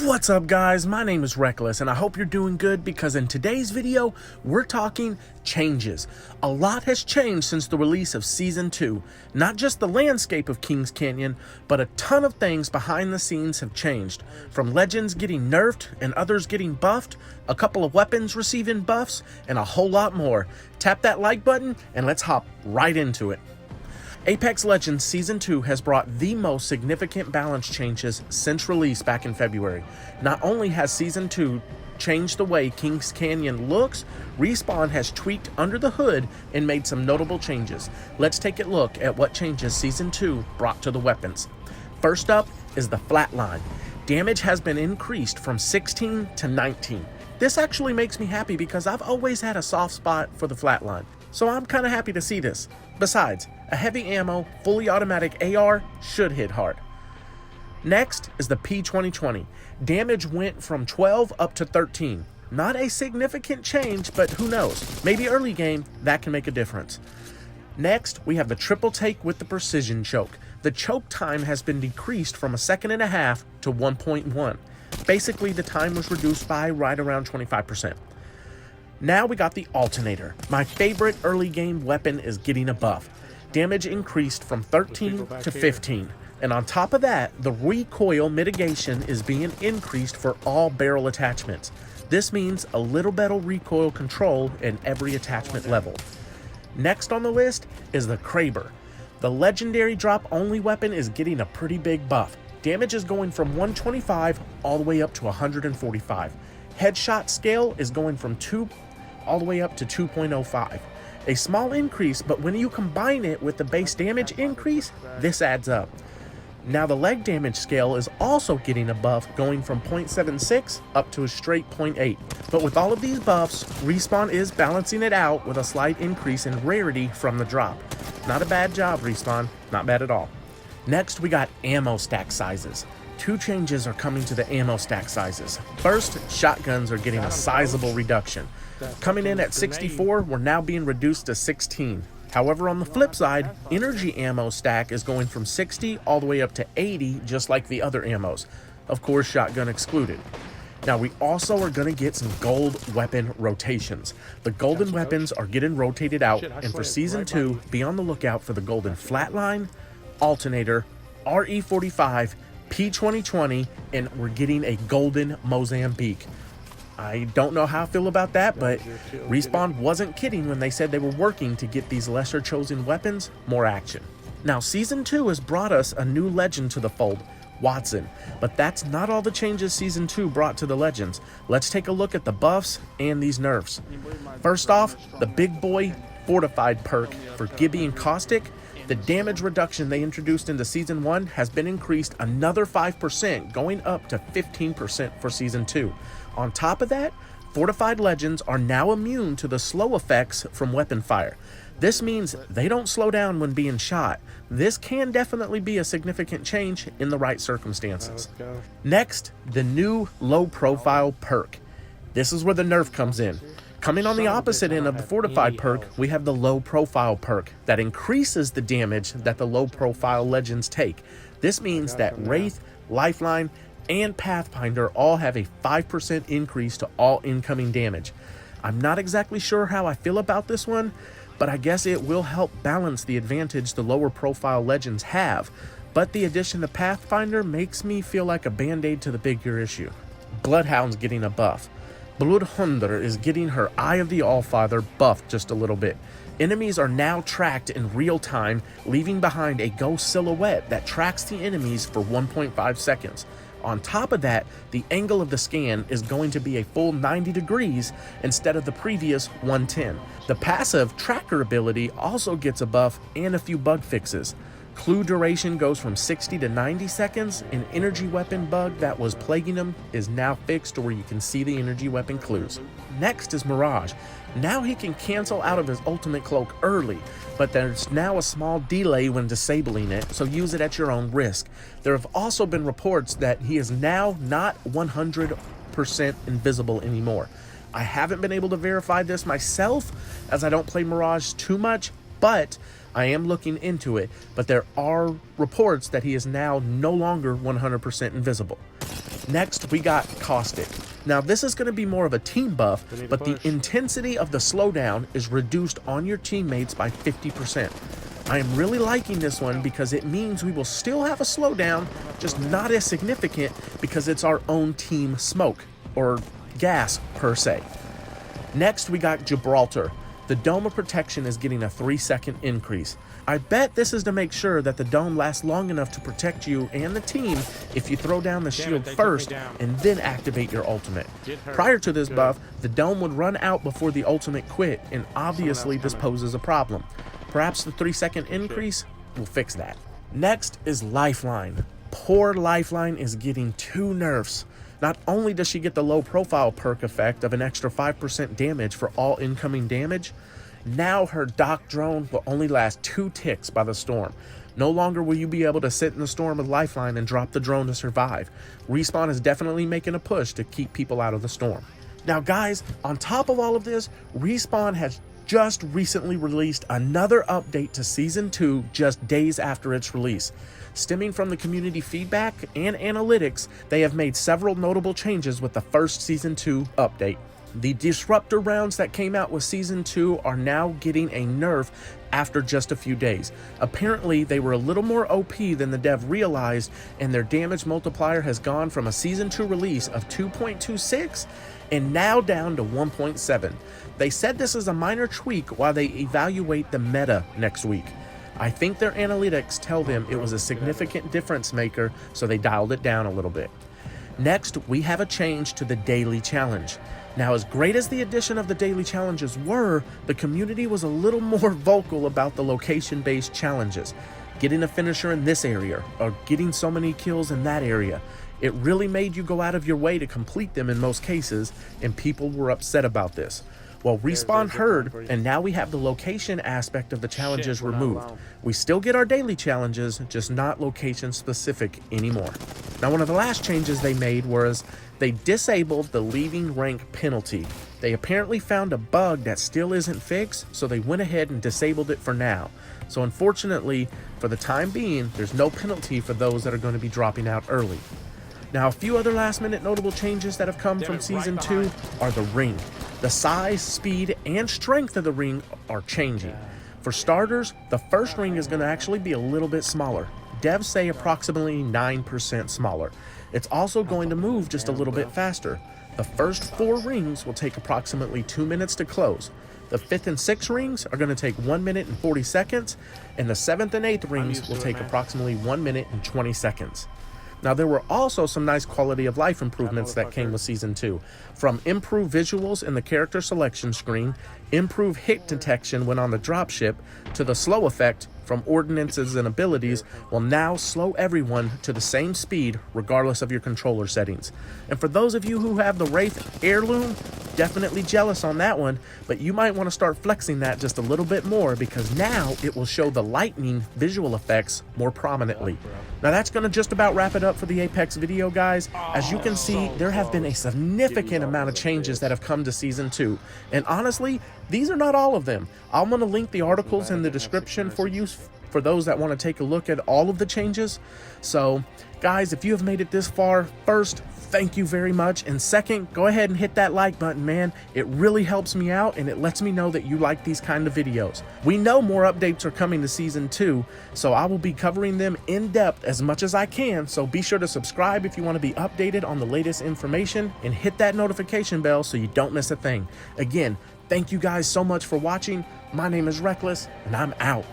What's up guys, my name is WreckLess and I hope you're doing good because in today's video, we're talking changes. A lot has changed since the release of Season 2. Not just the landscape of Kings Canyon, but a ton of things behind the scenes have changed. From legends getting nerfed and others getting buffed, a couple of weapons receiving buffs, and a whole lot more. Tap that like button and let's hop right into it. Apex Legends Season 2 has brought the most significant balance changes since release back in February. Not only has Season 2 changed the way Kings Canyon looks, Respawn has tweaked under the hood and made some notable changes. Let's take a look at what changes Season 2 brought to the weapons. First up is the flatline. Damage has been increased from 16 to 19. This actually makes me happy because I've always had a soft spot for the flatline, so I'm kind of happy to see this. Besides, a heavy ammo, fully automatic AR should hit hard. Next is the P2020. Damage went from 12 up to 13. Not a significant change, but who knows? Maybe early game, that can make a difference. Next, we have the triple take with the precision choke. The choke time has been decreased from 1.5 seconds to 1.1. Basically, the time was reduced by right around 25%. Now we got the alternator. My favorite early game weapon is getting a buff. Damage increased from 13 to 15. And on top of that, the recoil mitigation is being increased for all barrel attachments. This means a little better recoil control in every attachment level. Next on the list is the Kraber. The legendary drop only weapon is getting a pretty big buff. Damage is going from 125 all the way up to 145. Headshot scale is going from 2 all the way up to 2.05. A small increase, but when you combine it with the base damage increase, this adds up. Now the leg damage scale is also getting a buff, going from 0.76 up to a straight 0.8. But with all of these buffs, Respawn is balancing it out with a slight increase in rarity from the drop. Not a bad job, Respawn. Not bad at all. Next, we got ammo stack sizes. Two changes are coming to the ammo stack sizes. First, shotguns are getting a sizable reduction. Coming in at 64, we're now being reduced to 16. However, on the flip side, energy ammo stack is going from 60 all the way up to 80, just like the other ammos. Of course, shotgun excluded. Now, we also are going to get some gold weapon rotations. The golden weapons are getting rotated out, and for Season 2, be on the lookout for the golden flatline, alternator, RE45, P2020, and we're getting a golden Mozambique. I don't know how I feel about that, but Respawn wasn't kidding when they said they were working to get these lesser chosen weapons more action. Now, Season 2 has brought us a new legend to the fold, Watson, but that's not all the changes Season 2 brought to the legends. Let's take a look at the buffs and these nerfs. First off, the Big Boi fortified perk for Gibby and Caustic. The damage reduction they introduced into Season 1 has been increased another 5%, going up to 15% for Season 2. On top of that, fortified legends are now immune to the slow effects from weapon fire. This means they don't slow down when being shot. This can definitely be a significant change in the right circumstances. Next, the new low profile perk. This is where the nerf comes in. Coming on the opposite end of the fortified perk, we have the low profile perk that increases the damage that the low profile legends take. This means that Wraith, Lifeline, and Pathfinder all have a 5% increase to all incoming damage. I'm not exactly sure how I feel about this one, but I guess it will help balance the advantage the lower profile legends have. But the addition of Pathfinder makes me feel like a band-aid to the bigger issue. Bloodhound's getting a buff. Bloodhunder is getting her Eye of the Allfather buffed just a little bit. Enemies are now tracked in real time, leaving behind a ghost silhouette that tracks the enemies for 1.5 seconds. On top of that, the angle of the scan is going to be a full 90 degrees instead of the previous 110. The passive tracker ability also gets a buff and a few bug fixes. Clue duration goes from 60 to 90 seconds. An energy weapon bug that was plaguing him is now fixed to where you can see the energy weapon clues. Next is Mirage. Now he can cancel out of his ultimate cloak early, but there's now a small delay when disabling it, so use it at your own risk. There have also been reports that he is now not 100% invisible anymore. I haven't been able to verify this myself as I don't play Mirage too much, but I am looking into it, but there are reports that he is now no longer 100% invisible. Next, we got Caustic. Now, this is going to be more of a team buff, but the intensity of the slowdown is reduced on your teammates by 50%. I am really liking this one because it means we will still have a slowdown, just not as significant because it's our own team smoke, or gas per se. Next, we got Gibraltar. The dome of protection is getting a 3-second increase. I bet this is to make sure that the dome lasts long enough to protect you and the team if you throw down the shield first and then activate your ultimate. Prior to this buff, the dome would run out before the ultimate quit, and obviously this poses a problem. Perhaps the 3-second increase will fix that. Next is Lifeline. Poor Lifeline is getting 2 nerfs. Not only does she get the low profile perk effect of an extra 5% damage for all incoming damage, now her dock drone will only last 2 ticks by the storm. No longer will you be able to sit in the storm with Lifeline and drop the drone to survive. Respawn is definitely making a push to keep people out of the storm. Now guys, on top of all of this, Respawn has just recently released another update to Season 2 just days after its release. Stemming from the community feedback and analytics, they have made several notable changes with the first Season 2 update. The Disruptor rounds that came out with Season 2 are now getting a nerf after just a few days. Apparently, they were a little more OP than the dev realized, and their damage multiplier has gone from a Season 2 release of 2.26 and now down to 1.7. They said this is a minor tweak while they evaluate the meta next week. I think their analytics tell them it was a significant difference maker, so they dialed it down a little bit. Next, we have a change to the daily challenge. Now, as great as the addition of the daily challenges were, the community was a little more vocal about the location-based challenges. Getting a finisher in this area, or getting so many kills in that area. It really made you go out of your way to complete them in most cases, and people were upset about this. Well, Respawn heard, and now we have the location aspect of the challenges removed. We still get our daily challenges, just not location specific anymore. Now, one of the last changes they made was they disabled the leaving rank penalty. They apparently found a bug that still isn't fixed, so they went ahead and disabled it for now. So unfortunately, for the time being, there's no penalty for those that are going to be dropping out early. Now, a few other last-minute notable changes that have come from Season 2 are the ring. The size, speed, and strength of the ring are changing. For starters, the first ring is going to actually be a little bit smaller. Devs say approximately 9% smaller. It's also going to move just a little bit faster. The first 4 rings will take approximately 2 minutes to close. The 5th and 6th rings are going to take 1 minute and 40 seconds, and the 7th and 8th rings will take approximately 1 minute and 20 seconds. Now, there were also some nice quality of life improvements that came with Season 2. From improved visuals in the character selection screen, improved hit detection when on the dropship, to the slow effect from ordinances and abilities will now slow everyone to the same speed regardless of your controller settings. And for those of you who have the Wraith Heirloom, definitely jealous on that one, but you might want to start flexing that just a little bit more because now it will show the lightning visual effects more prominently. Now that's going to just about wrap it up for the Apex video, guys. As you can see, there have been a significant amount of changes that have come to Season 2. And honestly, these are not all of them. I'm going to link the articles in the description for you for those that want to take a look at all of the changes. So, guys, if you have made it this far, first, thank you very much. And second, go ahead and hit that like button, man. It really helps me out and it lets me know that you like these kind of videos. We know more updates are coming to Season 2, so I will be covering them in depth as much as I can. So be sure to subscribe if you want to be updated on the latest information and hit that notification bell so you don't miss a thing. Again, thank you guys so much for watching. My name is WreckLess and I'm out.